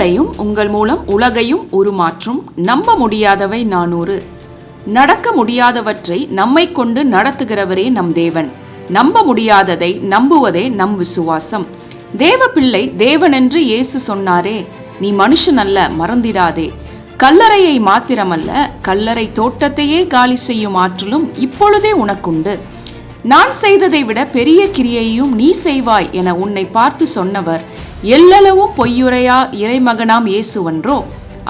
உங்களையும் உங்கள் மூலம் உலகையும் உருமாற்றும் நம்ப முடியாதவை 400. நடக்க முடியாதவற்றை நம்மை கொண்டு நடத்துகிறவரே நம் தேவன். நம்ப முடியாததை நம்புவதே நம் விசுவாசம். தேவ பிள்ளை தேவனென்று இயேசு சொன்னாரே, நீ மனுஷன் அல்ல, மறந்திடாதே. கல்லறையை மாத்திரமல்ல, கல்லறை தோட்டத்தையே காலி செய்யும் ஆற்றலும் இப்பொழுதே உனக்குண்டு. நான் செய்ததை விட பெரிய கிரியையும் நீ செய்வாய் என உன்னை பார்த்து சொன்னவர் எல்லளவும் பொய்யுரையா இறைமகனாம் இயேசுவன்றோ.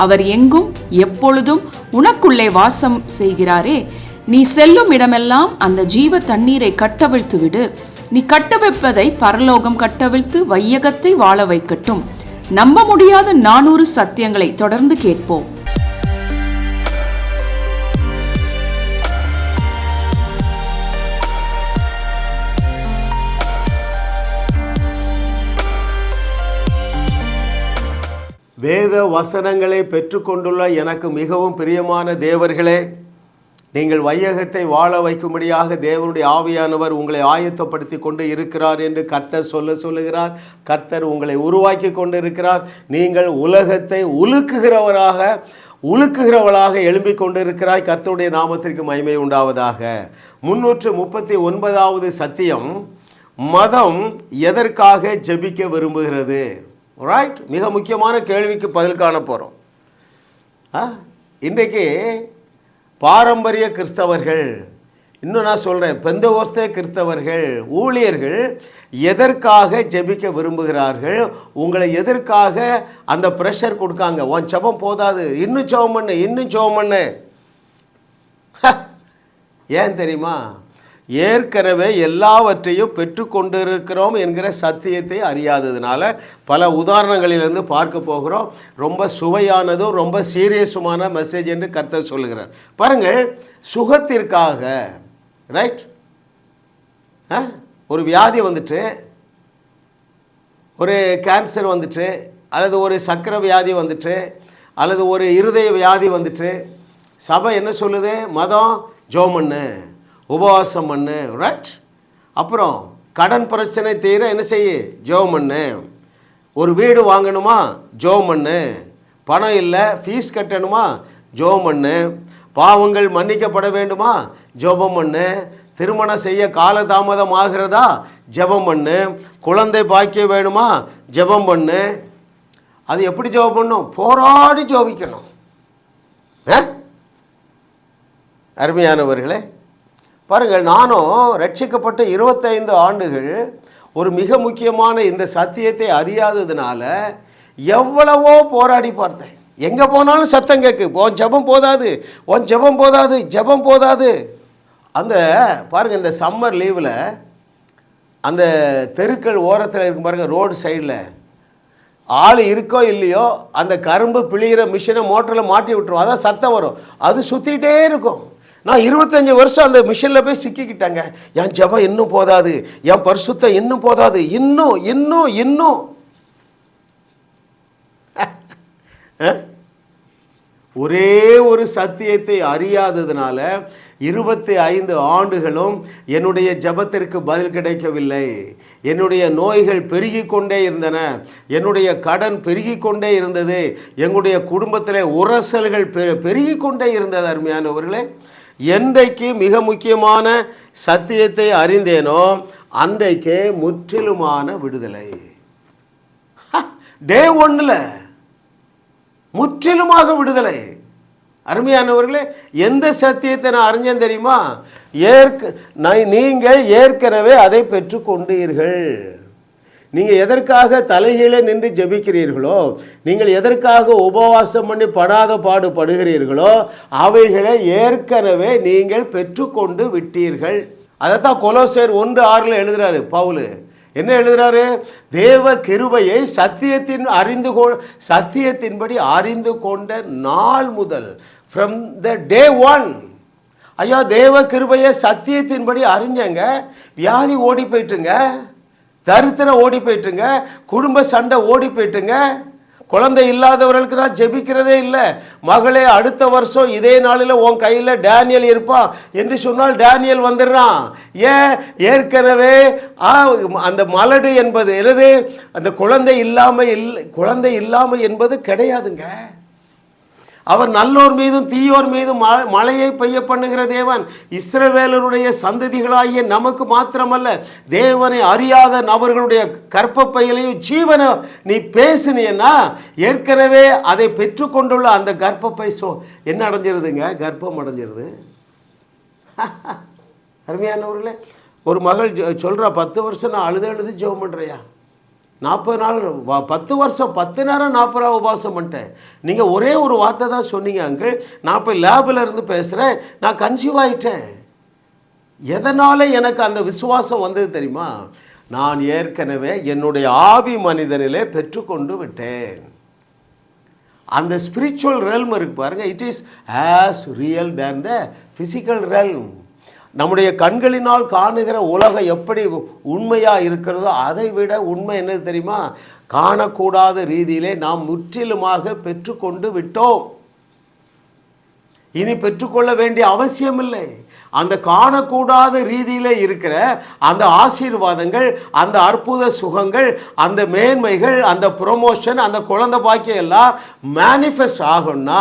அவர் எங்கும் எப்பொழுதும் உனக்குள்ளே வாசம் செய்கிறாரே. நீ செல்லும் இடமெல்லாம் அந்த ஜீவ தண்ணீரை கட்டவிழ்த்து விடு. நீ கட்டவிழ்ப்பதை பரலோகம் கட்டவிழ்த்து வையகத்தை வாழ வைக்கட்டும். நம்ப முடியாத 400 சத்தியங்களை தொடர்ந்து கேட்போம். வேத வசனங்களை பெற்றுக்கொண்டுள்ள எனக்கு மிகவும் பிரியமான தேவர்களே, நீங்கள் வையகத்தை வாழ வைக்கும்படியாக தேவனுடைய ஆவியானவர் உங்களை ஆயத்தப்படுத்தி கொண்டு இருக்கிறார் என்று கர்த்தர் சொல்லுகிறார். கர்த்தர் உங்களை உருவாக்கி கொண்டு இருக்கிறார். நீங்கள் உலகத்தை உலுக்குகிறவளாக எழும்பிக் கொண்டிருக்கிறாய். கர்த்தருடைய நாமத்திற்கு மகிமை உண்டாவதாக. 339வது சத்தியம், மதம் எதற்காக ஜெபிக்க விரும்புகிறது? ரைட், மிக முக்கியமான கேள்விக்கு பதில் காண போகிறோம். இன்றைக்கு பாரம்பரிய கிறிஸ்தவர்கள், இன்னும் நான் சொல்கிறேன், பெந்தகோஸ்தே கிறிஸ்தவர்கள், ஊழியர்கள் எதற்காக ஜெபிக்க விரும்புகிறார்கள்? உங்களை எதற்காக அந்த ப்ரெஷர் கொடுக்காங்க? உன் ஜெபம் போதாது, இன்னும் ஜெபம் பண்ணு, இன்னும் ஜெபம் பண்ணு. ஏன் தெரியுமா? ஏற்கனவே எல்லாவற்றையும் பெற்று கொண்டிருக்கிறோம் என்கிற சத்தியத்தை அறியாததுனால பல உதாரணங்களிலிருந்து பார்க்க போகிறோம். ரொம்ப சுவையானதும் ரொம்ப சீரியஸுமான மெசேஜ் என்று கர்த்தர் சொல்லுகிறார். பாருங்கள், சுகத்திற்காக, ரைட், ஒரு வியாதி வந்துட்டு, ஒரு கேன்சர் வந்துட்டு, அல்லது ஒரு சக்கரை வியாதி வந்துட்டு, அல்லது ஒரு இருதய வியாதி வந்துட்டு, சபை என்ன சொல்லுது? மதம் ஜெபம் பண்ணு, உபவாசம் பண்ணு, ரைட். அப்புறம் கடன் பிரச்சனை தீர என்ன செய்ய? ஜெபம் பண்ணு. ஒரு வீடு வாங்கணுமா? ஜெபம் பண்ணு. பணம் இல்லை, ஃபீஸ் கட்டணுமா? ஜெபம் பண்ணு. பாவங்கள் மன்னிக்கப்பட வேண்டுமா? ஜெபம் பண்ணு. திருமணம் செய்ய காலதாமதம் ஆகிறதா? ஜெபம் பண்ணு. குழந்தை பாக்கிய வேணுமா? ஜெபம் பண்ணு. அது எப்படி ஜெபம் பண்ணும்? போராடி ஜெபிக்கணும். அருமையானவர்களே, பாருங்கள், நானும் ரட்சிக்கப்பட்ட 25 ஆண்டுகள் ஒரு மிக முக்கியமான இந்த சத்தியத்தை அறியாததுனால எவ்வளவோ போராடி பார்த்தேன். எங்கே போனாலும் சத்தம் கேட்கு, உன் ஜெபம் போதாது, உன் ஜெபம் போதாது, ஜெபம் போதாது. அந்த பாருங்கள், இந்த சம்மர் லீவில் அந்த தெருக்கள் ஓரத்தில் இருக்கும் பாருங்கள், ரோடு சைடில் ஆள் இருக்கோ இல்லையோ அந்த கரும்பு பிழிகிற மிஷினை மோட்டரில் மாட்டி விட்டுரும். அதான் சத்தம் வரும், அது சுற்றிக்கிட்டே இருக்கும். நான் 25 வருஷம் அந்த மிஷினில் போய் சிக்கிக்கிட்டாங்க. என் ஜெபம் இன்னும் போதாது, என் பரிசுத்தம் இன்னும் போதாது, இன்னும் இன்னும் இன்னும். ஒரே ஒரு சத்தியத்தை அறியாததுனால 25 ஆண்டுகளும் என்னுடைய ஜெபத்திற்கு பதில் கிடைக்கவில்லை. என்னுடைய நோய்கள் பெருகி கொண்டே இருந்தன, என்னுடைய கடன் பெருகி கொண்டே இருந்தது, எங்களுடைய குடும்பத்தில் உரசல்கள் பெருகி கொண்டே இருந்தது. அருமையானவர்களே, என்றைக்கு மிக முக்கியமான சத்தியத்தை அறிந்தேனோ அன்றைக்கே முற்றிலுமான விடுதலை. டே 1ல் முற்றிலுமாக விடுதலை. அருமையானவர்களே, எந்த சத்தியத்தை நான் அறிஞ்சேன் தெரியுமா? நீங்கள் ஏற்கனவே அதை பெற்று கொண்டீர்கள். நீங்கள் எதற்காக தலைகீழே நின்று ஜெபிக்கிறீர்களோ, நீங்கள் எதற்காக உபவாசம் பண்ணி படாத பாடுபடுகிறீர்களோ அவைகளை ஏற்கனவே நீங்கள் பெற்றுக்கொண்டு விட்டீர்கள். அதைத்தான் கொலோசையர் 1:6 எழுதுறாரு பவுல். என்ன எழுதுறாரு? தேவ கிருபையை சத்தியத்தின்படி அறிந்து கொண்ட நாள் முதல், ஃப்ரம் த டே 1. ஐயா, தேவ கிருபையை சத்தியத்தின்படி அறிஞ்சங்க, வியாதி ஓடி போயிட்டுங்க, தரித்திரம் ஓடி போயிட்டுங்க, குடும்ப சண்டை ஓடி போயிட்டுங்க, குழந்தை இல்லாதவர்களுக்கு நான் ஜெபிக்கிறதே இல்லை. மகளே, அடுத்த வருஷம் இதே நாளில் உன் கையில் டேனியல் இருப்பான் என்று சொன்னால் டேனியல் வந்துடுறான். ஏன்? ஏற்கனவே அந்த மலடு என்பது எனது அந்த குழந்தை இல்லாமல் என்பது கிடையாதுங்க. அவர் நல்லோர் மீதும் தீயோர் மீதும் மழையை பெய்ய பண்ணுகிற தேவன். இஸ்ரவேலருடைய சந்ததிகளாகிய நமக்கு மாத்திரமல்ல, தேவனை அறியாத நபர்களுடைய கர்ப்பப்பையிலையும் ஜீவனை நீ பேசினீன்னா ஏற்கனவே அதை பெற்றுக்கொண்டுள்ள அந்த கர்ப்பப்பை என்ன அடைஞ்சிருதுங்க? கர்ப்பம் அடைஞ்சிருது. அருமையானவர்களே, ஒரு மகள் சொல்கிறா, 10 வருஷம் நான் அழுது ஜெபம் பண்ணுறியா, 40 நாள் 10 வருஷம் 10 நேரம் 40 உபவாசம் பண்ணிட்டேன். நீங்கள் ஒரே ஒரு வார்த்தை தான் சொன்னீங்க அங்கிள், நான் இப்போ லேபில் இருந்து பேசுகிறேன், நான் கன்சீவ் ஆகிட்டேன். எதனால் எனக்கு அந்த விசுவாசம் வந்தது தெரியுமா? நான் ஏற்கனவே என்னுடைய ஆவி மனிதனிலே பெற்றுக்கொண்டு விட்டேன். அந்த ஸ்பிரிச்சுவல் ரெல்ம் இருக்கு பாருங்க, it is as real than the physical realm. நம்முடைய கண்களினால் காணுகிற உலகம் எப்படி உண்மையாக இருக்கிறதோ அதை விட உண்மை என்ன தெரியுமா? காணக்கூடாத ரீதியிலே நாம் முற்றிலுமாக பெற்றுக்கொண்டு விட்டோம். இனி பெற்றுக்கொள்ள வேண்டிய அவசியம் இல்லை. அந்த காணக்கூடாத ரீதியில் இருக்கிற அந்த ஆசீர்வாதங்கள், அந்த அற்புத சுகங்கள், அந்த மேன்மைகள், அந்த ப்ரொமோஷன், அந்த குழந்தை பாக்கியம் எல்லாம் மேனிஃபெஸ்ட் ஆகும்னா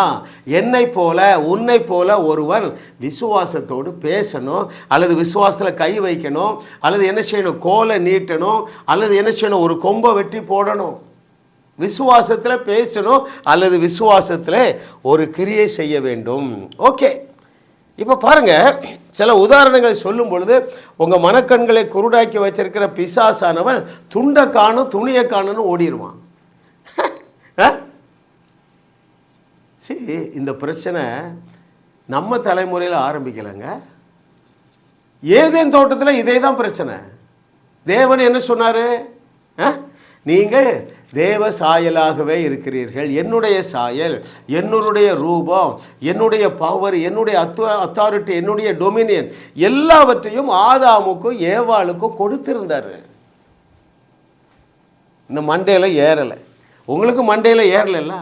என்னை போல உன்னை போல ஒருவன் விசுவாசத்தோடு பேசணும், அல்லது விசுவாசத்தில் கை வைக்கணும், அல்லது என்ன செய்யணும்? கோலை நீட்டணும், அல்லது என்ன செய்யணும்? ஒரு கொம்பை வெட்டி போடணும். விசுவாசத்தில் பேசணும், அல்லது விசுவாசத்தில் ஒரு கிரியை செய்ய வேண்டும். ஓகே, இப்போ பாருங்க, சில உதாரணங்கள் சொல்லும் பொழுது உங்கள் மனக்கண்களை குருடாக்கி வச்சிருக்கிற பிசாசானவன் துண்டை காணும் துணியை காணும்னு ஓடிடுவான். சரி, இந்த பிரச்சனை நம்ம தலைமுறையில் ஆரம்பிக்கலைங்க. ஏதேன் தோட்டத்தில் இதே தான் பிரச்சனை. தேவன் என்ன சொன்னார்? நீங்கள் தேவ சாயலாகவே இருக்கிறீர்கள், என்னுடைய சாயல், என்னுடைய ரூபம், என்னுடைய பவர், என்னுடைய அத்தாரிட்டி, என்னுடைய டொமினியன் எல்லாவற்றையும் ஆதாமுக்கும் ஏவாளுக்கும் கொடுத்திருந்தார். இந்த மண்டையில் ஏறலை. உங்களுக்கு மண்டையில் ஏறலைல்ல?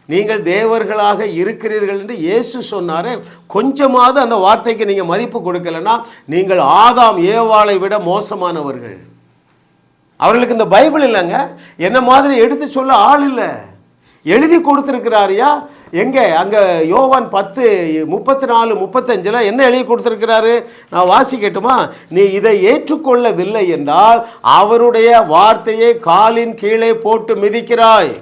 நீங்கள் தேவர்களாக இருக்கிறீர்கள் என்று இயேசு சொன்னாரே, கொஞ்சமாவது அந்த வார்த்தைக்கு நீங்கள் மதிப்பு கொடுக்கலைன்னா நீங்கள் ஆதாம் ஏவாளை விட மோசமானவர்கள். அவர்களுக்கு இந்த பைபிள் இல்லைங்க, என்ன மாதிரி எடுத்து சொல்ல ஆள் இல்லை. எழுதி கொடுத்துருக்கிறாரியா? எங்கே? அங்கே யோவான் 10:34-35 என்ன எழுதி கொடுத்துருக்கிறாரு? நான் வாசிக்கட்டுமா? நீ இதை ஏற்றுக்கொள்ளவில்லை என்றால் அவருடைய வார்த்தையை காலின் கீழே போட்டு மிதிக்கிறாய்.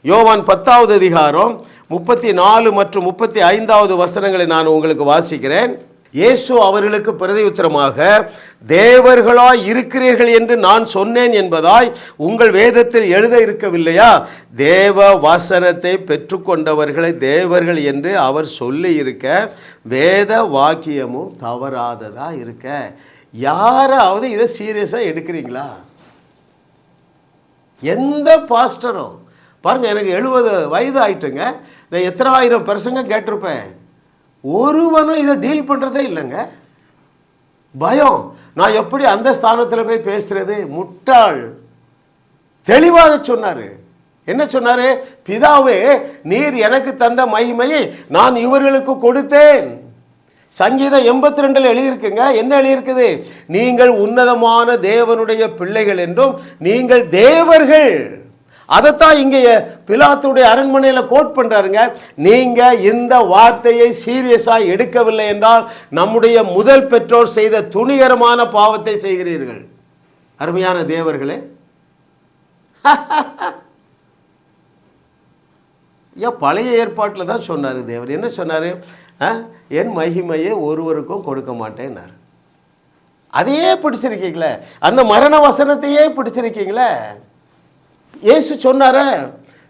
யோவான் 10வது அதிகாரம் 34 மற்றும் 35வது வசனங்களை நான் உங்களுக்கு வாசிக்கிறேன். இயேசு அவர்களுக்கு பிரதியுத்தரமாக, தேவர்களாய் இருக்கிறீர்கள் என்று நான் சொன்னேன் என்பதாய் உங்கள் வேதத்தில் எழுத இருக்கவில்லையா? தேவ வசனத்தை பெற்றுக்கொண்டவர்களை தேவர்கள் என்று அவர் சொல்லி இருக்க வேத வாக்கியமும் தவறாததா இருக்க. யாராவது இதை சீரியஸாக எடுக்கிறீங்களா? எந்த பாஸ்டரும் பாருங்க, எனக்கு 70 வயது ஆயிட்டுங்க, நான் எத்தனை ஆயிரம் பிரசங்க கேட்டிருப்பேன், ஒருவனும் இதை டீல் பண்ணுறதே இல்லைங்க. பயம், நான் எப்படி அந்த ஸ்தானத்தில் போய் பேசுறது? முட்டாள். தெளிவாக சொன்னார். என்ன சொன்னார்? பிதாவே, நீர் எனக்கு தந்த மகிமையை நான் இவர்களுக்கு கொடுத்தேன். சங்கீதம் 82 எழுதியிருக்குங்க. என்ன எழுதியிருக்குது? நீங்கள் உன்னதமான தேவனுடைய பிள்ளைகள் என்றும் நீங்கள் தேவர்கள். அதைத்தான் இங்கே பிலாத்துடைய அரண்மனையில் கோட் பண்றாருங்க. நீங்க இந்த வார்த்தையை சீரியஸாக எடுக்கவில்லை என்றால் நம்முடைய முதல் பெற்றோர் செய்த துணிகரமான பாவத்தை செய்கிறீர்கள். அருமையான தேவர்களே, பழைய ஏற்பாட்டில் தான் சொன்னார் தேவர். என்ன சொன்னார்? என் மகிமையை ஒருவருக்கும் கொடுக்க மாட்டேன்னார். அதையே பிடிச்சிருக்கீங்களே, அந்த மரண வசனத்தையே பிடிச்சிருக்கீங்களே. இயேசு சொன்னார,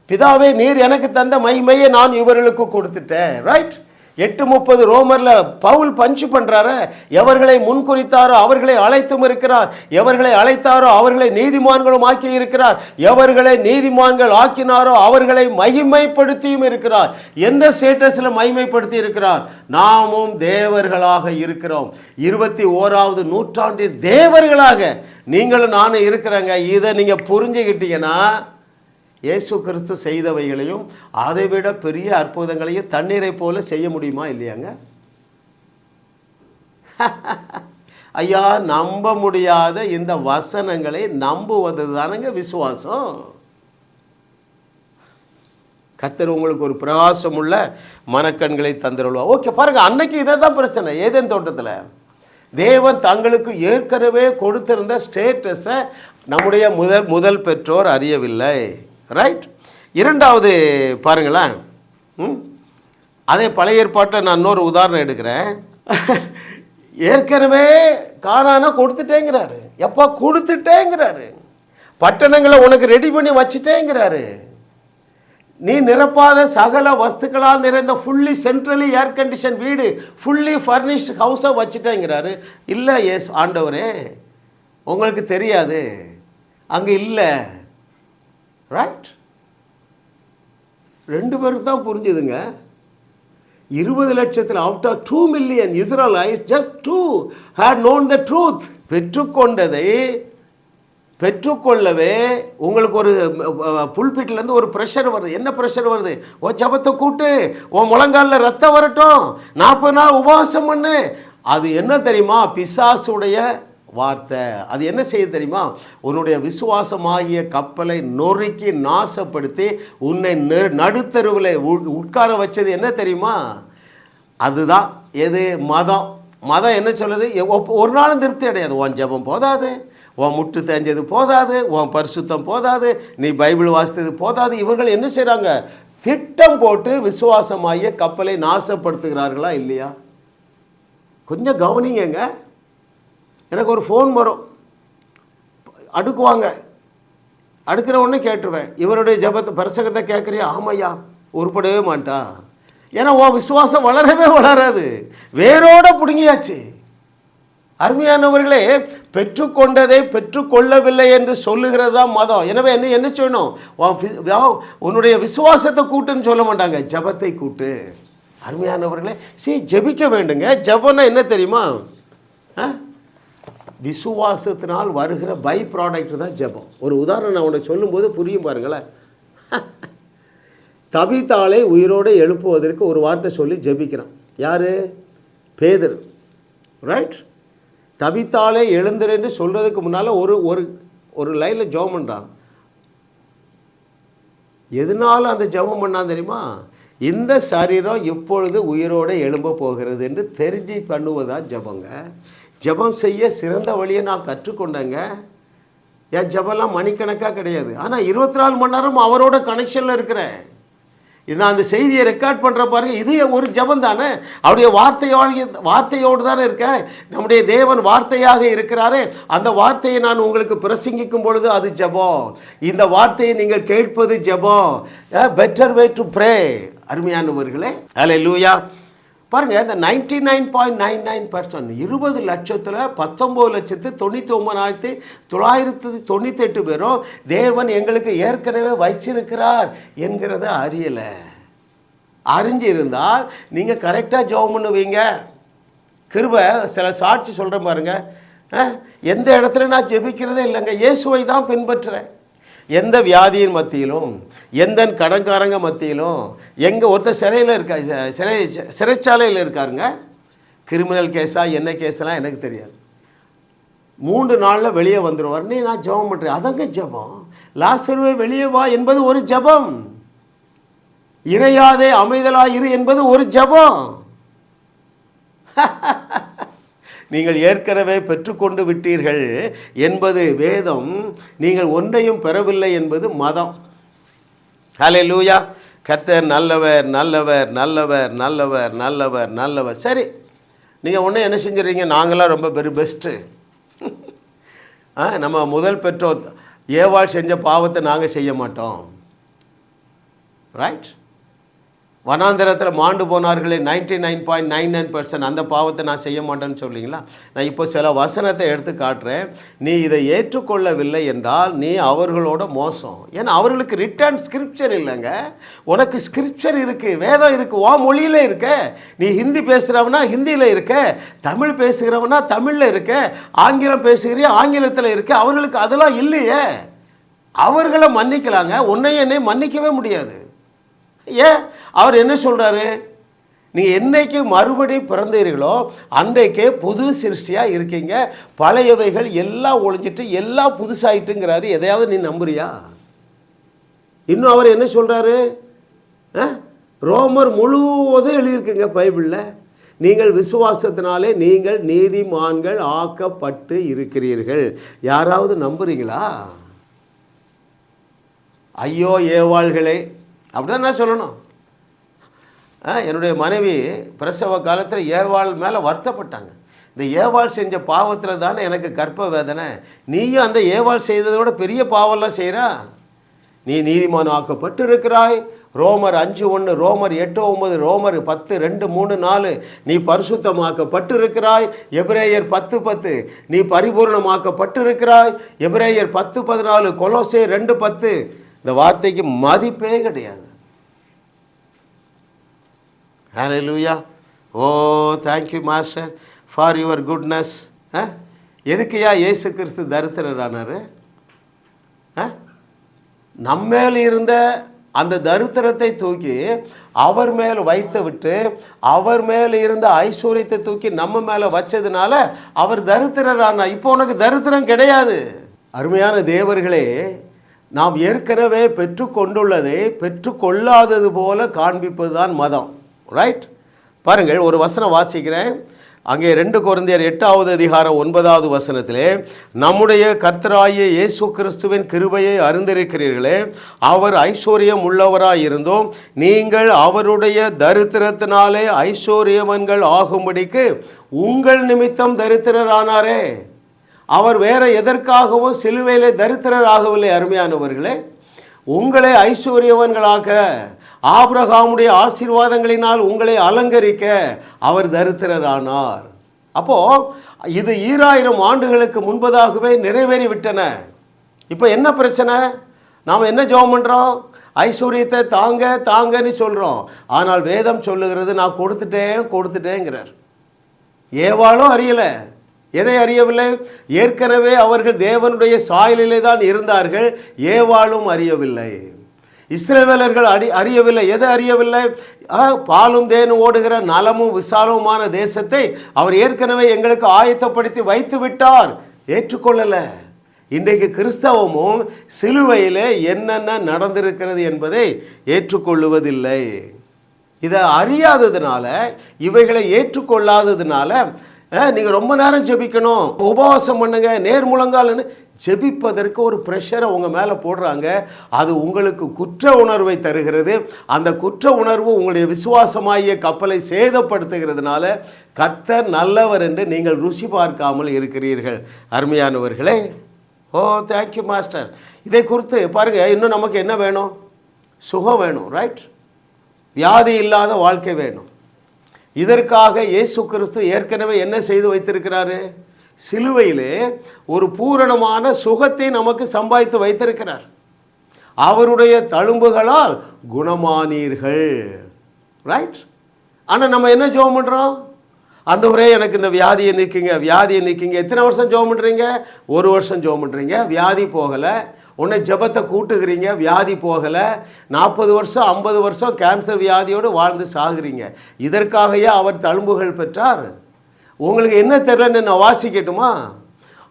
பிதாவே, நீர் எனக்கு தந்த மகிமையை நான் இவர்களுக்கு கொடுத்துட்டேன். ரைட்? 8:30 ரோமர்ல பவுல் பஞ்சு பண்றாரு. எவர்களை முன்குறித்தாரோ அவர்களை அழைத்தும் இருக்கிறார், எவர்களை அழைத்தாரோ அவர்களை நீதிமான்களும் ஆக்கி இருக்கிறார், எவர்களை நீதிமான்கள் ஆக்கினாரோ அவர்களை மகிமைப்படுத்தியும் இருக்கிறார். எந்த ஸ்டேட்டஸில் மகிமைப்படுத்தி இருக்கிறார்? நாமும் தேவர்களாக இருக்கிறோம். 21வது நூற்றாண்டில் தேவர்களாக நீங்களும் நானும் இருக்கிறாங்க. இதை நீங்க புரிஞ்சுக்கிட்டீங்கன்னா இயேசு கிறிஸ்து செய்தவைகளையும் அதைவிட பெரிய அற்புதங்களையும் தண்ணீரை போல செய்ய முடியுமா இல்லையாங்க? ஐயா, நம்ப முடியாத இந்த வசனங்களை நம்புவது தானங்க விசுவாசம். கர்த்தர் உங்களுக்கு ஒரு பிரகாசம் உள்ள மனக்கண்களை தந்துருவா. ஓகே, பாருங்க, அன்னைக்கு இதை தான் பிரச்சனை. ஏதேன் தோட்டத்தில் தேவன் தங்களுக்கு ஏற்கனவே கொடுத்திருந்த ஸ்டேட்டஸை நம்முடைய முதல் பெற்றோர் அறியவில்லை. ரைட். இரண்டாவது பாருங்களேன், அதே பழைய ஏற்பாட்டில் நான் இன்னொரு உதாரணம் எடுக்கிறேன். ஏற்கனவே கானானை கொடுத்துட்டேங்கிறாரு. எப்போ கொடுத்துட்டேங்கிறாரு? பட்டணங்களை உனக்கு ரெடி பண்ணி வச்சுட்டேங்கிறாரு. நீ நிரப்பாத சகல வஸ்துக்களால் நிறைந்த ஃபுல்லி சென்ட்ரலி ஏர் கண்டிஷன் வீடு, ஃபுல்லி ஃபர்னிஷ்ட் ஹவுஸை வச்சுட்டேங்கிறாரு. இல்லை எஸ் ஆண்டவரே, உங்களுக்கு தெரியாது, அங்கே இல்லை. ரைட். 2 பேருக்கு தான் புரிஞ்சுதுங்க. 20 லட்சத்தில் out of 2 million Israelites just 2 had known the truth. பெற்றுக்கொண்டதை பெற்றுக்கொள்ளவே உங்களுக்கு ஒரு புல்பிட்லேருந்து ஒரு ப்ரெஷர் வருது. என்ன ப்ரெஷர் வருது? ஓ ஜபத்தை கூட்டு, ஓ முழங்காலில் ரத்தம் வரட்டும், 40 நாள் உபவாசம் பண்ணு. அது என்ன தெரியுமா? பிசாசுடைய வார்த்தை. அது என்ன செய்ய தெரியுமா? உன்னுடைய விசுவாசமாகிய கப்பலை நொறுக்கி நாசப்படுத்தி உன்னை நடுத்தருவில் உட்கார வச்சது என்ன தெரியுமா? அதுதான் எது? மதம். மதம் என்ன சொல்லுது? ஒரு நாளும் திருப்தி அடையாது. உன் ஜபம் போதாது, உன் முட்டு தேஞ்சது போதாது, உன் பரிசுத்தம் போதாது, நீ பைபிள் வாசித்தது போதாது. இவர்கள் என்ன செய்கிறாங்க? திட்டம் போட்டு விசுவாசமாகிய கப்பலை நாசப்படுத்துகிறார்களா இல்லையா? கொஞ்சம் கவனிங்க. எனக்கு ஒரு ஃபோன் வரும், அடுக்குவாங்க. அடுக்கிற உடனே கேட்டுருவேன், இவருடைய ஜபத்தை பிரசங்கத்தை கேட்குறியா? ஆமையா, உருப்படவே மாட்டா. ஏன்னா உன் விசுவாசம் வளரவே வளராது, வேரோட பிடுங்கியாச்சு. அருமையானவர்களே, பெற்றுக்கொண்டதை பெற்றுக்கொள்ளவில்லை என்று சொல்லுகிறது தான் மதம். எனவே என்ன சொல்லணும்? உன்னுடைய விசுவாசத்தை கூட்டுன்னு சொல்ல மாட்டாங்க, ஜபத்தை கூட்டு. அருமையானவர்களே, ஜபிக்க வேண்டுங்க. ஜபம்னா என்ன தெரியுமா? விசுவாசத்தினால் வருகிற பை ப்ராடக்ட் தான் ஜபம். ஒரு உதாரணம் நான் உன்னை சொல்லும்போது புரியும் பாருங்களேன். தபித்தாளை உயிரோடு எழுப்புவதற்கு ஒரு வார்த்தை சொல்லி ஜபிக்கிறான். யார்? பேதுரு. ரைட். தபித்தாளை எழுந்துருன்னு சொல்கிறதுக்கு முன்னால் ஒரு லைனில் ஜெபம் பண்ணுறான். எதனால அந்த ஜெபம் பண்ணான் தெரியுமா? இந்த சரீரம் இப்பொழுது உயிரோடு எழும்ப போகிறது என்று தெரிஞ்சு பண்ணுவதான் ஜெபங்க. ஜெபம் செய்ய சிறந்த வழியை நான் கற்றுக்கொண்டேங்க. என் ஜெபம்லாம் மணிக்கணக்காக கிடையாது, ஆனால் 24 மணி நேரம் அவரோட கனெக்ஷனில் இருக்கிறேன். நான் அந்த செய்தியை ரெக்கார்ட் பண்ணுற பாருங்க, இது ஒரு ஜெபம் தானே. அவருடைய வார்த்தையோடு தானே இருக்கேன். நம்முடைய தேவன் வார்த்தையாக இருக்கிறாரே, அந்த வார்த்தையை நான் உங்களுக்கு பிரசங்கிக்கும் பொழுது அது ஜெபம். இந்த வார்த்தையை நீங்கள் கேட்பது ஜெபம். Better way to pray. அருமையானவர்களே, அல்லேலூயா. பாருங்க, இந்த 99.99% 20 லட்சத்தில் 19,99,998 பேரும் தேவன் எங்களுக்கு ஏற்கனவே வச்சிருக்கிறார் என்கிறத அறியலை. அறிஞ்சிருந்தால் நீங்கள் கரெக்டாக ஜெபம் பண்ணுவீங்க. கிருபை சில சாட்சி சொல்கிறேன் பாருங்க. எந்த இடத்துல நான் ஜெபிக்கிறதே இல்லைங்க, இயேசுவை தான் பின்பற்றுறேன். எந்த வியாதியின் மத்தியிலும், எந்த கடன்காரங்க மத்தியிலும், எங்கே ஒருத்தர் சிறையில் இருக்கா, சிறைச்சாலையில் இருக்காருங்க. கிரிமினல் கேஸா என்ன கேஸ்லாம் எனக்கு தெரியாது. 3 நாளில் வெளியே வந்துடுவார். நான் ஜெபம் பண்ணுறேன். அதங்க ஜெபம். லாசருவே வெளியே வா என்பது ஒரு ஜெபம். இறையாதே அமைதலாயிரு என்பது ஒரு ஜெபம். நீங்கள் ஏற்கனவே பெற்றுக்கொண்டு விட்டீர்கள் என்பது வேதம், நீங்கள் ஒன்றையும் பெறவில்லை என்பது மதம். ஹல்லேலூயா. கர்த்தர் நல்லவர், நல்லவர், நல்லவர், நல்லவர், நல்லவர், நல்லவர். சரி, நீங்கள் ஒன்று என்ன செஞ்சுறீங்க? நாங்களாம் ரொம்ப பெஸ்ட்டு. நம்ம முதல் பெற்றோர் ஏவாள் செஞ்ச பாவத்தை நாங்கள் செய்ய மாட்டோம். ரைட். வனாந்திரத்தில் மாண்டு போனார்களே 99.99% அந்த பாவத்தை நான் செய்ய மாட்டேன்னு சொல்லிங்களா? நான் இப்போ சில வசனத்தை எடுத்து காட்டுறேன். நீ இதை ஏற்றுக்கொள்ளவில்லை என்றால் நீ அவர்களோட மோசம். ஏன்னா அவர்களுக்கு ரிட்டர்ன் ஸ்கிரிப்சர் இல்லைங்க. உனக்கு ஸ்கிரிப்சர் இருக்குது, வேதம் இருக்குது, வா மொழியில் இருக்க. நீ ஹிந்தி பேசுகிறவனா ஹிந்தியில் இருக்க, தமிழ் பேசுகிறவனா தமிழில் இருக்க, ஆங்கிலம் பேசுகிறியா ஆங்கிலத்தில் இருக்க. அவர்களுக்கு அதெல்லாம் இல்லையே. அவர்களை மன்னிக்கலாங்க, உன்னையும் என்னை மன்னிக்கவே முடியாது. ஏன்? அவர் என்ன சொல்கிறாரு? நீங்கள் என்னைக்கு மறுபடி பிறந்தீர்களோ அன்றைக்கே புது சிருஷ்டியாக இருக்கீங்க, பழையவைகள் எல்லாம் ஒழிஞ்சிட்டு எல்லாம் புதுசாயிட்டுங்கிறாரு. எதையாவது நீ நம்புறியா? இன்னும் அவர் என்ன சொல்கிறாரு? ரோமர் முழுவதும் எழுதியிருக்குங்க பைபிளில், நீங்கள் விசுவாசத்தினாலே நீங்கள் நீதிமான்கள் ஆக்கப்பட்டு இருக்கிறீர்கள். யாராவது நம்புறீங்களா? ஐயோ ஏவாள்களே, அப்படிதான் நான் சொல்லணும். என்னுடைய மனைவி பிரசவ காலத்தில் ஏவாள் மேலே வருத்தப்பட்டாங்க. இந்த ஏவாள் செஞ்ச பாவத்தில் தானே எனக்கு கர்ப்ப வேதனை, நீயும் அந்த ஏவாள் செய்ததோட பெரிய பாவம்லாம் செய்கிறா. நீ நீதிமான் ஆக்கப்பட்டு இருக்கிறாய். ரோமர் 5:1, ரோமர் 8:9, ரோமர் 10:2-3-4 நீ பரிசுத்தமாக்கப்பட்டு இருக்கிறாய். எபிரேயர் 10:10 நீ பரிபூர்ணமாக்கப்பட்டு இருக்கிறாய். எபிரேயர் 10:14, கொலோசேயர் 2:10. இந்த வார்த்தைக்கு மதிப்பே கிடையாது. Hallelujah. Oh thank you master for your goodness. எதுக்குயா இயேசு கிறிஸ்து தரித்திரரானார்? நம்மேல் இருந்த அந்த தரித்திரத்தை தூக்கி அவர் மேல் வைத்து விட்டு அவர் மேல் இருந்த ஐஸ்வர்யத்தை தூக்கி நம்ம மேலே வச்சதுனால அவர் தரித்திரரானார். இப்போ உனக்கு தரித்திரம் கிடையாது. அருமையான தேவர்களே, நாம் ஏற்கனவே பெற்றுக்கொண்டுள்ளதை பெற்றுக்கொள்ளாதது போல காண்பிப்பது தான் மதம். ரைட்? பாருங்கள், ஒரு வசனம் வாசிக்கிறேன். அங்கே 2 கொரிந்தியர் 8:9 நம்முடைய கர்த்தராகிய இயேசு கிறிஸ்துவின் கிருபையை அறிந்திருக்கிறீர்களே, அவர் ஐஸ்வர்யம் உள்ளவராயிருந்தோம் நீங்கள் அவருடைய தரித்திரத்தினாலே ஐஸ்வர்யவன்கள் ஆகும்படிக்கு உங்கள் நிமித்தம் தரித்திரரானாரே. அவர் வேற எதற்காகவும் சிலுவையிலே தரித்திரர் ஆகவில்லை. அருமையானவர்களே, உங்களை ஐஸ்வர்யவன்களாக ஆபிரகாமுடைய ஆசீர்வாதங்களினால் உங்களை அலங்கரிக்க அவர் தரித்திரரானார். அப்போ இது 2000 ஆண்டுகளுக்கு முன்பதாகவே நிறைவேறிவிட்டன. இப்போ என்ன பிரச்சனை? நாம் என்ன ஜெபம் பண்ணுறோம்? ஐஸ்வர்யத்தை தாங்க தாங்கன்னு சொல்கிறோம். ஆனால் வேதம் சொல்லுகிறது நான் கொடுத்துட்டேங்கிறார். ஏவாளும் அறியலை. எதை அறியவில்லை? ஏற்கனவே அவர்கள் தேவனுடைய சாயலிலே தான் இருந்தார்கள். ஏவாளும் அறியவில்லை. இஸ்ரவேலர்கள் அறியவில்லை. எதை அறியவில்லை? பாலும் தேனும் ஓடுகிற நலமும் விசாலமுமான தேசத்தை அவர் ஏற்கனவே எங்களுக்கு ஆயத்தப்படுத்தி வைத்து விட்டார். ஏற்றுக்கொள்ளலை. இன்றைக்கு கிறிஸ்தவமும் சிலுவையிலே என்னென்ன நடந்திருக்கிறது என்பதை ஏற்றுக்கொள்ளுவதில்லை. இதை அறியாததுனால, இவைகளை ஏற்றுக்கொள்ளாததுனால நீங்கள் ரொம்ப நேரம் ஜெபிக்கணும், உபவாசம் பண்ணுங்க, நேர்முழங்கால்னு ஜெபிப்பதற்கு ஒரு ப்ரெஷரை உங்கள் மேலே போடுறாங்க. அது உங்களுக்கு குற்ற உணர்வை தருகிறது. அந்த குற்ற உணர்வு உங்களுடைய விசுவாசமாகிய கப்பலை சேதப்படுத்துகிறதுனால கர்த்தர் நல்லவர் என்று நீங்கள் ருசி பார்க்காமல் இருக்கிறீர்கள். அருமையானவர்களே, ஓ தேங்க்யூ மாஸ்டர். இதை குறித்து பாருங்கள், இன்னும் நமக்கு என்ன வேணும்? சுகம் வேணும். ரைட்? வியாதி இல்லாத வாழ்க்கை வேணும். இதற்காக இயேசு கிறிஸ்து ஏற்கனவே என்ன செய்து வைத்திருக்கிறாரு? சிலுவையிலே ஒரு பூரணமான சுகத்தை நமக்கு சம்பாதித்து வைத்திருக்கிறார். அவருடைய தழும்புகளால் குணமானீர்கள். ரைட்? ஆனால் நம்ம என்ன ஜெபம் பண்ணுறோம்? ஆண்டவரே எனக்கு இந்த வியாதியை நீக்கிங்க. எத்தனை வருஷம் ஜெபம் பண்ணுறீங்க? 1 வருஷம் ஜெபம் பண்ணுறீங்க, வியாதி போகலை. உன்னை ஜெபத்தை கூட்டுகிறீங்க, வியாதி போகலை. 40 வருஷம் 50 வருஷம் கேன்சர் வியாதியோடு வாழ்ந்து சாகுறீங்க. இதற்காகவே அவர் தழும்புகள் பெற்றார். உங்களுக்கு என்ன தெரியலன்னு நான் வாசிக்கட்டுமா?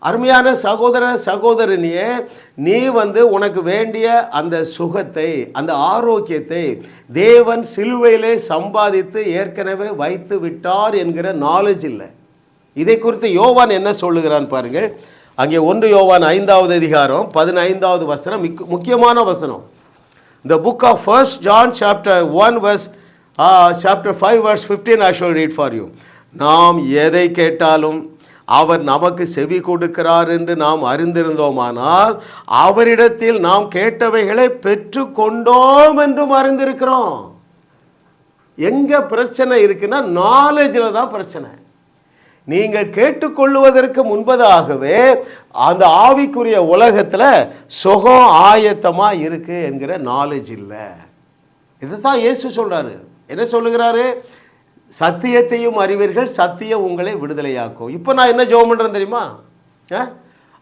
அருமையான சகோதர சகோதரனியே, நீ உனக்கு வேண்டிய அந்த சுகத்தை, அந்த ஆரோக்கியத்தை தேவன் சிலுவையிலே சம்பாதித்து ஏற்கனவே வைத்து விட்டார் என்கிற நாலேஜ் இல்லை. இதை குறித்து யோவான் என்ன சொல்லுகிறான் பாருங்கள். அங்கே 1 யோவான் 5:15 வசனம் முக்கியமான வசனம். The book of 1 John chapter 1 verse chapter 5 verse 15 I shall read for you. நாம் எதை கேட்டாலும் அவர் நமக்கு செவி கொடுக்கிறார் என்று நாம் அறிந்திருந்தோமானால் அவரிடத்தில் நாம் கேட்டவைகளை பெற்று கொண்டோம் என்றும் அறிந்திருக்கிறோம். எங்க பிரச்சனை இருக்குன்னா நாலேஜில் தான் பிரச்சனை. நீங்கள் கேட்டுக்கொள்வதற்கு முன்பதாகவே அந்த ஆவிக்குரிய உலகத்தில் சுகம் ஆயத்தமாக இருக்கு என்கிற நாலேஜ் இல்லை. இதுதான் இயேசு சொல்றாரு. என்ன சொல்லுகிறாரு? சத்தியத்தையும் அறிவீர்கள், சத்தியம் உங்களை விடுதலையாக்கும். இப்போ நான் என்ன ஜெபம் பண்ணுறேன் தெரியுமா?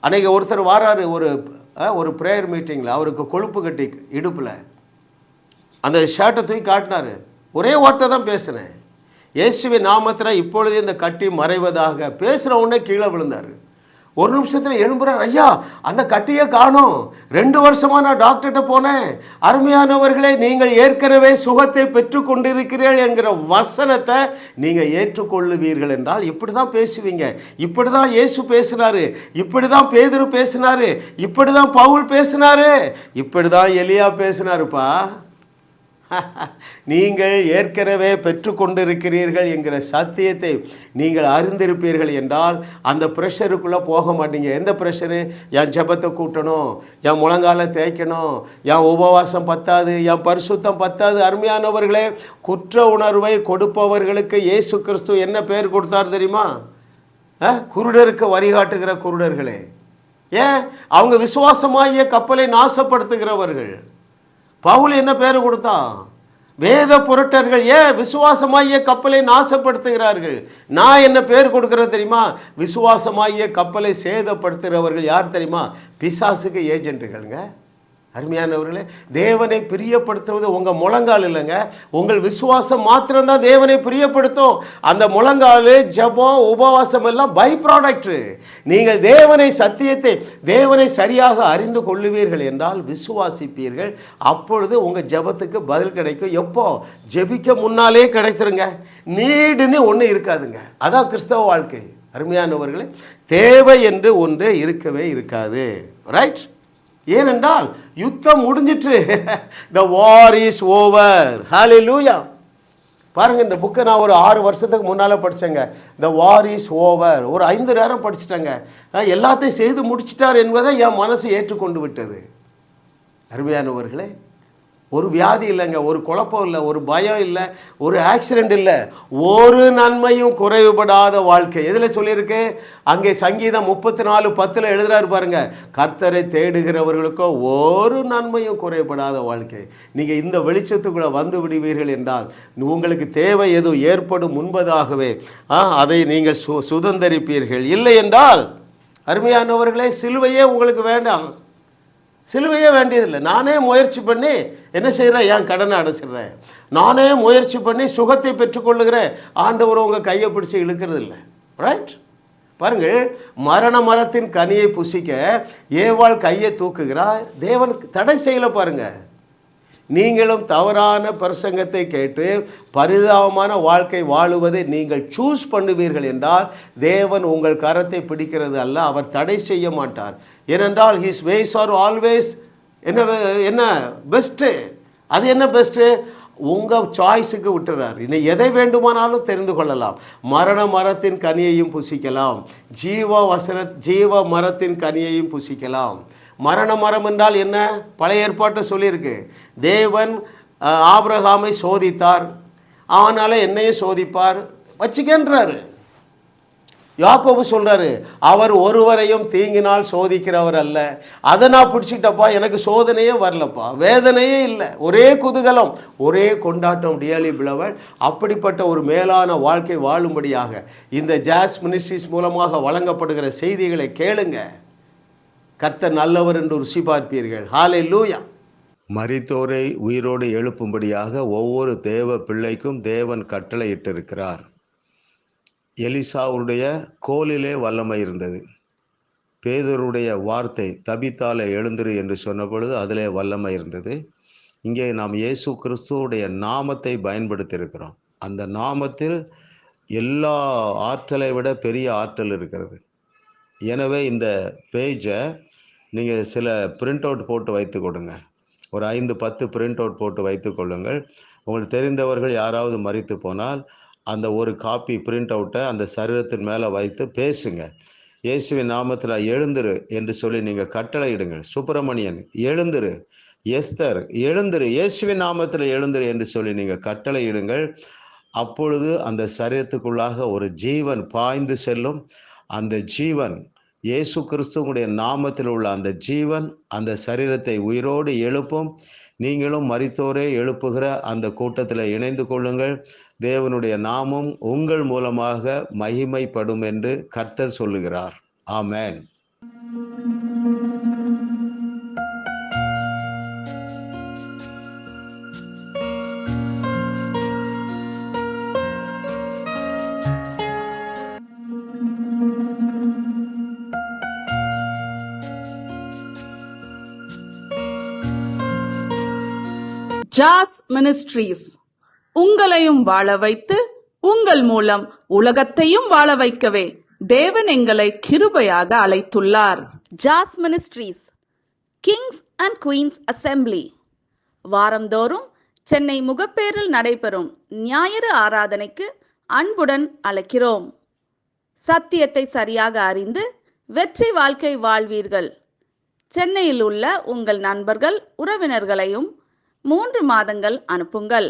அன்னைக்கு ஒருத்தர் வாராரு, ஒரு ஒரு ப்ரேயர் மீட்டிங்கில் அவருக்கு கொழுப்பு கட்டி இடுப்பில் அந்த ஷர்ட்டை தூக்கி காட்டினார். ஒரே வார்த்தை தான் பேசினேன், இயேசுவின் நாமத்தில் இப்பொழுதே இந்த கட்டி மறைவதாக. பேசுகிற உடனே கீழே விழுந்தார். ஒரு நிமிஷத்தில் எழும்புறார், ஐயா அந்த கட்டியை காணோம், 2 வருஷமாக நான் டாக்டர்கிட்ட போனேன். அருமையானவர்களே, நீங்கள் ஏற்கனவே சுகத்தை பெற்று கொண்டிருக்கிறீர்கள் என்கிற வசனத்தை நீங்கள் ஏற்றுக்கொள்ளுவீர்கள் என்றால் இப்படி தான் பேசுவீங்க. இப்படி தான் இயேசு பேசினாரு, இப்படி தான் பேதுரு பேசினாரு, இப்படி தான் பவுல் பேசினாரு, இப்படி தான் எலியா பேசினாருப்பா. நீங்கள் ஏற்கனவே பெற்றுக்கொண்டிருக்கிறீர்கள் என்கிற சத்தியத்தை நீங்கள் அறிந்திருப்பீர்கள் என்றால் அந்த ப்ரெஷருக்குள்ளே போக மாட்டீங்க. எந்த ப்ரெஷரு? என் ஜெபத்தை கூட்டணும், என் முழங்கால தேய்க்கணும், என் உபவாசம் பத்தாது, என் பரிசுத்தம் பத்தாது. அருமையானவர்களே, குற்ற உணர்வை கொடுப்பவர்களுக்கு இயேசு கிறிஸ்து என்ன பேர் கொடுத்தார் தெரியுமா? குருடருக்கு வழிகாட்டுகிற குருடர்களே. ஏன்? அவங்க விசுவாசமாகிய கப்பலை நாசப்படுத்துகிறவர்கள். பவுல் என்ன பேர் கொடுத்தான்? வேத புரட்டர்கள். ஏன்? விசுவாசமாகிய கப்பலை நாசப்படுத்துகிறார்கள். நான் என்ன பேர் கொடுக்கிறது தெரியுமா? விசுவாசமாகிய கப்பலை சேதப்படுத்துகிறவர்கள் யார் தெரியுமா? பிசாசுக்கு ஏஜென்ட்டுகள்ங்க. அருமையானவர்களே, தேவனை பிரியப்படுத்துவது உங்கள் முழங்கால் இல்லைங்க, உங்கள் விசுவாசம் மாத்திரம்தான் தேவனை பிரியப்படுத்தும். அந்த முழங்கால், ஜபம், உபவாசம் எல்லாம் பை ப்ராடக்ட். நீங்கள் தேவனை, சத்தியத்தை, தேவனை சரியாக அறிந்து கொள்ளுவீர்கள் என்றால் விசுவாசிப்பீர்கள். அப்பொழுது உங்கள் ஜபத்துக்கு பதில் கிடைக்கும். எப்போ? ஜெபிக்க முன்னாலே கிடைச்சிருங்க. நீடுன்னு ஒன்று இருக்காதுங்க. அதான் கிறிஸ்தவ வாழ்க்கை. அருமையானவர்களே, தேவை என்று ஒன்று இருக்கவே இருக்காது. ரைட்? ஏனென்றால் யுத்தம் முடிஞ்சிட்டு. The war is over. Hallelujah. பாருங்க, இந்த புக்கை நான் ஒரு 6 வருஷத்துக்கு முன்னால் படித்தேங்க. The war is over. ஒரு 5 நேரம் படிச்சுட்டேங்க. எல்லாத்தையும் செய்து முடிச்சிட்டார் என்பதை என் மனசு ஏற்றுக்கொண்டு விட்டது. அருமையானவர்களே, ஒரு வியாதி இல்லைங்க, ஒரு குழப்பம் இல்லை, ஒரு பயம் இல்லை, ஒரு ஆக்சிடென்ட் இல்லை, ஒரு நன்மையும் குறைவுபடாத வாழ்க்கை. எதில் சொல்லியிருக்கு? அங்கே சங்கீதம் 34:10 எழுதுறாரு பாருங்க, கர்த்தரை தேடுகிறவர்களுக்கோ ஒரு நன்மையும் குறைபடாத வாழ்க்கை. நீங்கள் இந்த வெளிச்சத்துக்குள்ளே வந்து விடுவீர்கள் என்றால் உங்களுக்கு தேவை எதுவும் ஏற்படும் முன்பதாகவே அதை நீங்கள் சுதந்தரிப்பீர்கள். இல்லை என்றால் அருமையானவர்களே, சிலுவையே உங்களுக்கு வேண்டாம். சிலுவையே வேண்டியதில்லை. நானே முயற்சி பண்ணி என்ன செய்கிறேன்? என் கடனை அடைச்சிடுறேன். நானே முயற்சி பண்ணி சுகத்தை பெற்றுக்கொள்ளுகிறேன். ஆண்டவர் உங்கள் கையை பிடிச்சி இழுக்கிறது இல்லை. ரைட்? பாருங்கள், மரண மரத்தின் கனியை புசிக்க ஏவாள் கையை தூக்குகிறார். தேவன் தடை செய்யலை. பாருங்கள், நீங்களும் தவறான பிரசங்கத்தை கேட்டு பரிதாபமான வாழ்க்கை வாழுவதை நீங்கள் சூஸ் பண்ணுவீர்கள் என்றால் தேவன் உங்கள் கரத்தை பிடிக்கிறது அல்ல, அவர் தடை செய்ய மாட்டார். ஏனென்றால் ஹிஸ் வேஸ் ஆர் ஆல்வேஸ் என்ன பெஸ்ட்டு. அது என்ன பெஸ்ட்டு? உங்கள் சாய்ஸுக்கு விட்டுறார். இன்னும் எதை வேண்டுமானாலும் தெரிந்து கொள்ளலாம். மரண மரத்தின் கனியையும் புசிக்கலாம், ஜீவ மரத்தின் கனியையும் புசிக்கலாம். மரண மரம் என்றால் என்ன? பழைய ஏற்பாட்டை சொல்லியிருக்கு. தேவன் ஆபிரகாமை சோதித்தார், அவனால என்னையும் சோதிப்பார், வச்சுக்கன்றாரு. யாக்கோபு சொல்றாரு, அவர் ஒருவரையும் தீங்கினால் சோதிக்கிறவர் அல்ல. அதை நான் பிடிச்சிட்டப்பா, எனக்கு சோதனையே வரலப்பா, வேதனையே இல்லை, ஒரே குதூகலம், ஒரே கொண்டாட்டம். டியர்லி பிலவட், அப்படிப்பட்ட ஒரு மேலான வாழ்க்கை வாழும்படியாக இந்த ஜாஸ் மினிஸ்ட்ரிஸ் மூலமாக வழங்கப்படுகிற செய்திகளை கேளுங்க. கர்த்தர் நல்லவர் என்று ருசி பார்ப்பீர்கள். ஹல்லேலூயா. மரித்தோரை உயிரோடு எழுப்பும்படியாக ஒவ்வொரு தேவ பிள்ளைக்கும் தேவன் கட்டளையிட்டிருக்கிறார். எலிசாவுடைய கோலிலே வல்லமை இருந்தது. பேதுருடைய வார்த்தை தபித்தாலே எழுந்திரு என்று சொன்ன பொழுது அதிலே வல்லமை இருந்தது. இங்கே நாம் இயேசு கிறிஸ்துவுடைய நாமத்தை பயன்படுத்தியிருக்கிறோம். அந்த நாமத்தில் எல்லா ஆற்றலை விட பெரிய ஆற்றல் இருக்கிறது. எனவே இந்த பேஜை நீங்கள் சில பிரிண்ட் அவுட் போட்டு வைத்து கொடுங்க. ஒரு 5-10 பிரிண்ட் அவுட் போட்டு வைத்து கொள்ளுங்கள். உங்களுக்கு தெரிந்தவர்கள் யாராவது மரித்து போனால் அந்த ஒரு காப்பி பிரிண்ட் அவுட்டை அந்த சரீரத்தின் மேலே வைத்து பேசுங்க. இயேசுவின் நாமத்தில் எழுந்திரு என்று சொல்லி நீங்கள் கட்டளையிடுங்கள். சுப்பிரமணியன் எழுந்திரு, எஸ்தர் எழுந்திரு, இயேசுவின் நாமத்தில் எழுந்திரு என்று சொல்லி நீங்கள் கட்டளையிடுங்கள். அப்பொழுது அந்த சரீரத்துக்குள்ளாக ஒரு ஜீவன் பாய்ந்து செல்லும். அந்த ஜீவன் இயேசு கிறிஸ்துவுடைய நாமத்தில் உள்ள அந்த ஜீவன் அந்த சரீரத்தை உயிரோடு எழுப்பும். நீங்களும் மரித்தோரே எழுப்புகிற அந்த கூட்டத்தில் இணைந்து கொள்ளுங்கள். தேவனுடைய நாமம் உங்கள் மூலமாக மகிமைப்படும் என்று கர்த்தர் சொல்லுகிறார். ஆமென். ஜாஸ் மினிஸ்ட்ரீஸ் உங்களையும் வாழ வைத்து உங்கள் மூலம் உலகத்தையும் வாழ வைக்கவே தேவன் எங்களை கிருபையாக அழைத்துள்ளார். ஜாஸ் ministries kings and queens assembly வாரந்தோறும் சென்னை முகப்பேரில் நடைபெறும் ஞாயிறு ஆராதனைக்கு அன்புடன் அழைக்கிறோம். சத்தியத்தை சரியாக அறிந்து வெற்றி வாழ்க்கை வாழ்வீர்கள். சென்னையில் உள்ள உங்கள் நண்பர்கள் உறவினர்களையும் 3 மாதங்கள் அனுப்புங்கள்.